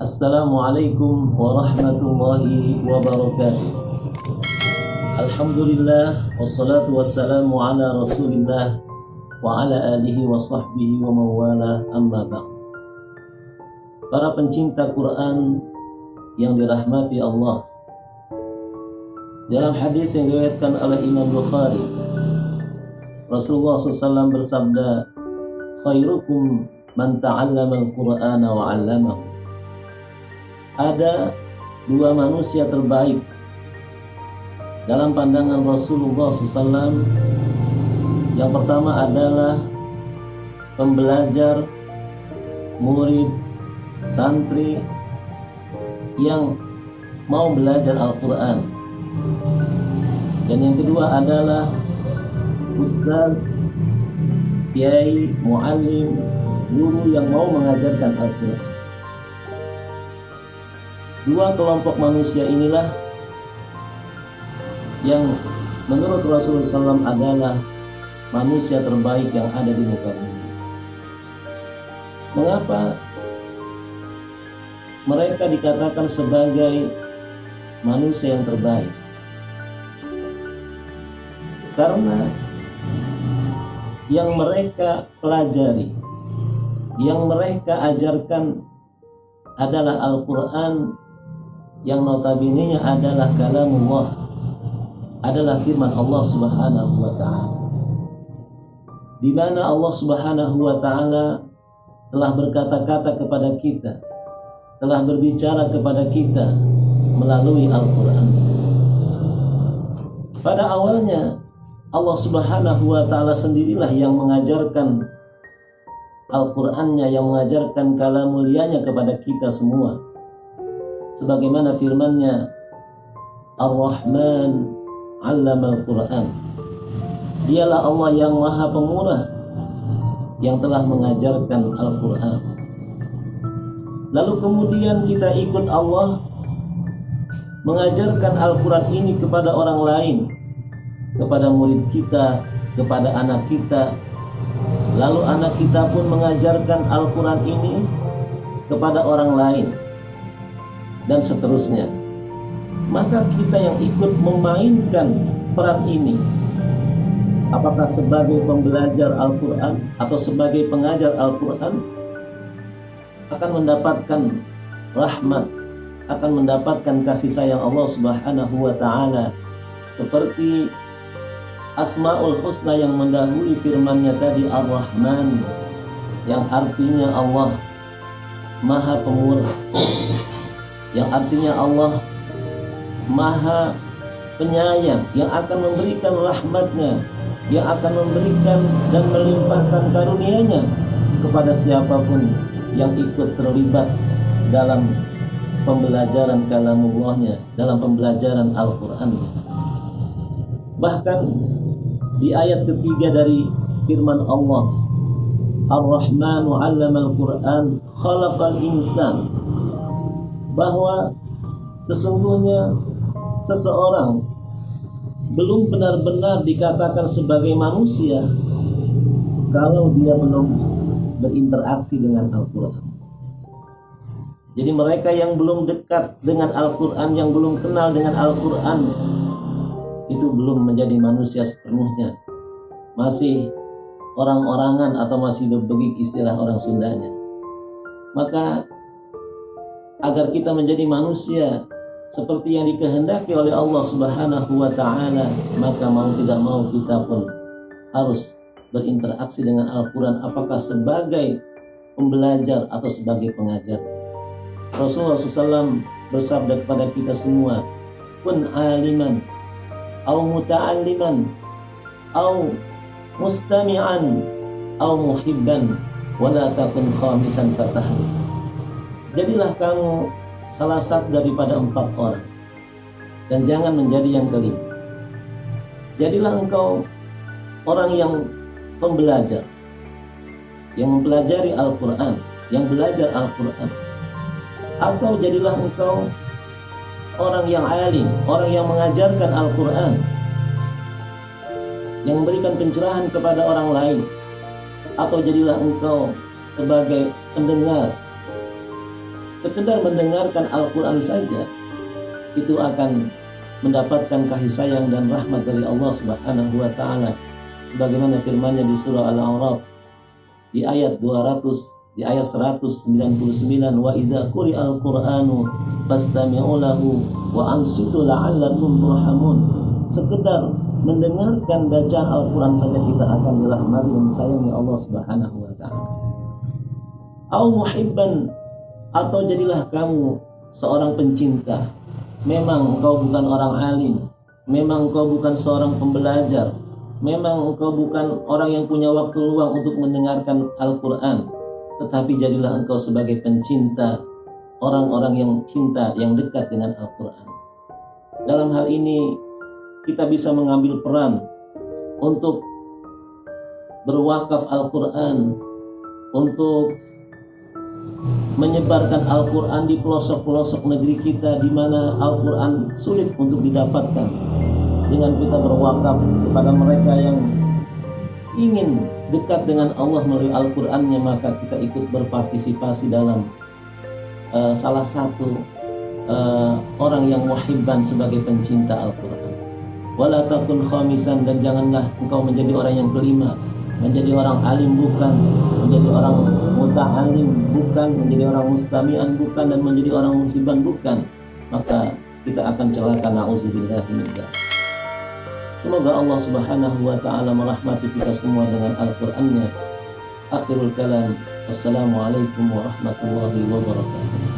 Assalamualaikum warahmatullahi wabarakatuh. Alhamdulillah wassalatu wassalamu ala Rasulillah wa ala alihi wa sahbihi wa mawala amma ba'd. Para pencinta Quran yang dirahmati Allah, dalam hadis yang diriwayatkan oleh Imam Bukhari, Rasulullah SAW bersabda, khairukum man ta'allama al-Qur'ana wa 'allamahu. Ada dua manusia terbaik dalam pandangan Rasulullah SAW. Yang pertama adalah pembelajar, murid, santri yang mau belajar Al-Quran. Dan yang kedua adalah ustaz, kiai, muallim, guru yang mau mengajarkan Al-Quran. Dua kelompok manusia inilah yang menurut Rasulullah SAW adalah manusia terbaik yang ada di muka bumi. Mengapa mereka dikatakan sebagai manusia yang terbaik? Karena yang mereka pelajari, yang mereka ajarkan adalah Al-Quran, yang notabene-nya adalah kalamullah, adalah firman Allah Subhanahu wa ta'ala, di mana Allah Subhanahu wa ta'ala telah berkata-kata kepada kita, telah berbicara kepada kita melalui Al-Quran. Pada awalnya Allah Subhanahu wa ta'ala sendirilah yang mengajarkan Al-Qur'annya, yang mengajarkan kalam mulianya kepada kita semua. Sebagaimana firman-Nya, Ar-Rahman 'allama Al-Qur'an. Dialah Allah yang Maha Pemurah yang telah mengajarkan Al-Qur'an. Lalu kemudian kita ikut Allah mengajarkan Al-Quran ini kepada orang lain, kepada murid kita, kepada anak kita. Lalu anak kita pun mengajarkan Al-Quran ini kepada orang lain, dan seterusnya. Maka kita yang ikut memainkan peran ini, apakah sebagai pembelajar Al-Quran atau sebagai pengajar Al-Quran, akan mendapatkan rahmat, akan mendapatkan kasih sayang Allah Subhanahu wa ta'ala, seperti Asmaul Husna yang mendahului firman-Nya tadi, Ar-Rahman, yang artinya Allah Maha Pemurah, yang artinya Allah Maha Penyayang, yang akan memberikan rahmat-Nya, yang akan memberikan dan melimpahkan karunia-Nya kepada siapapun yang ikut terlibat dalam pembelajaran kalamullahnya, dalam pembelajaran Al-Qur'annya. Bahkan di ayat ketiga dari firman Allah, Ar-Rahmanu 'allama Al-Qur'an khalaqal insan, bahwa sesungguhnya seseorang belum benar-benar dikatakan sebagai manusia kalau dia belum berinteraksi dengan Al-Quran. Jadi mereka yang belum dekat dengan Al-Quran, yang belum kenal dengan Al-Quran, itu belum menjadi manusia sepenuhnya. Masih orang-orangan atau masih berbegik, istilah orang Sundanya. Maka agar kita menjadi manusia seperti yang dikehendaki oleh Allah Subhanahu wa ta'ala, maka mau tidak mau kita pun harus berinteraksi dengan Al-Quran, apakah sebagai pembelajar atau sebagai pengajar. Rasulullah SAW bersabda kepada kita semua, kun aliman au muta'alliman au mustami'an au muhibban wala takun khamisan fatahli. Jadilah kamu salah satu daripada 4 orang, dan jangan menjadi yang kelima. Jadilah engkau orang yang pembelajar, yang mempelajari Al-Quran, yang belajar Al-Quran. Atau jadilah engkau orang yang alim, orang yang mengajarkan Al-Quran, yang memberikan pencerahan kepada orang lain. Atau jadilah engkau sebagai pendengar, sekedar mendengarkan Al-Quran saja itu akan mendapatkan kasih sayang dan rahmat dari Allah Subhanahu wa Ta'ala, sebagaimana firman-Nya di surah Al-A'raf di ayat 199, wa idza quri'al qur'anu fastami'u lahu wa ansitu la'allakum turhamun. Sekedar mendengarkan bacaan Al-Quran saja kita akan dirahmati dan disayangi Allah Subhanahu wa Ta'ala. Au muhibban, atau jadilah kamu seorang pencinta. Memang engkau bukan orang alim, memang engkau bukan seorang pembelajar, memang engkau bukan orang yang punya waktu luang untuk mendengarkan Al-Quran, tetapi jadilah engkau sebagai pencinta, orang-orang yang cinta, yang dekat dengan Al-Quran. Dalam hal ini kita bisa mengambil peran untuk berwakaf Al-Quran, untuk menyebarkan Al-Quran di pelosok-pelosok negeri kita di mana Al-Quran sulit untuk didapatkan. Dengan kita berwakaf kepada mereka yang ingin dekat dengan Allah melalui Al-Qurannya, maka kita ikut berpartisipasi dalam salah satu orang yang muhibban sebagai pencinta Al-Quran. Wala takun khamisan, dan janganlah engkau menjadi orang yang kelima, menjadi orang alim bukan, menjadi orang muta'alim bukan, menjadi orang mustami'an bukan, dan menjadi orang muhibban bukan, maka kita akan celaka, na'udzubillahi min dzalik. Semoga Allah Subhanahu wa Ta'ala merahmati kita semua dengan Al-Qur'annya. Akhirul kalam, assalamualaikum warahmatullahi wabarakatuh.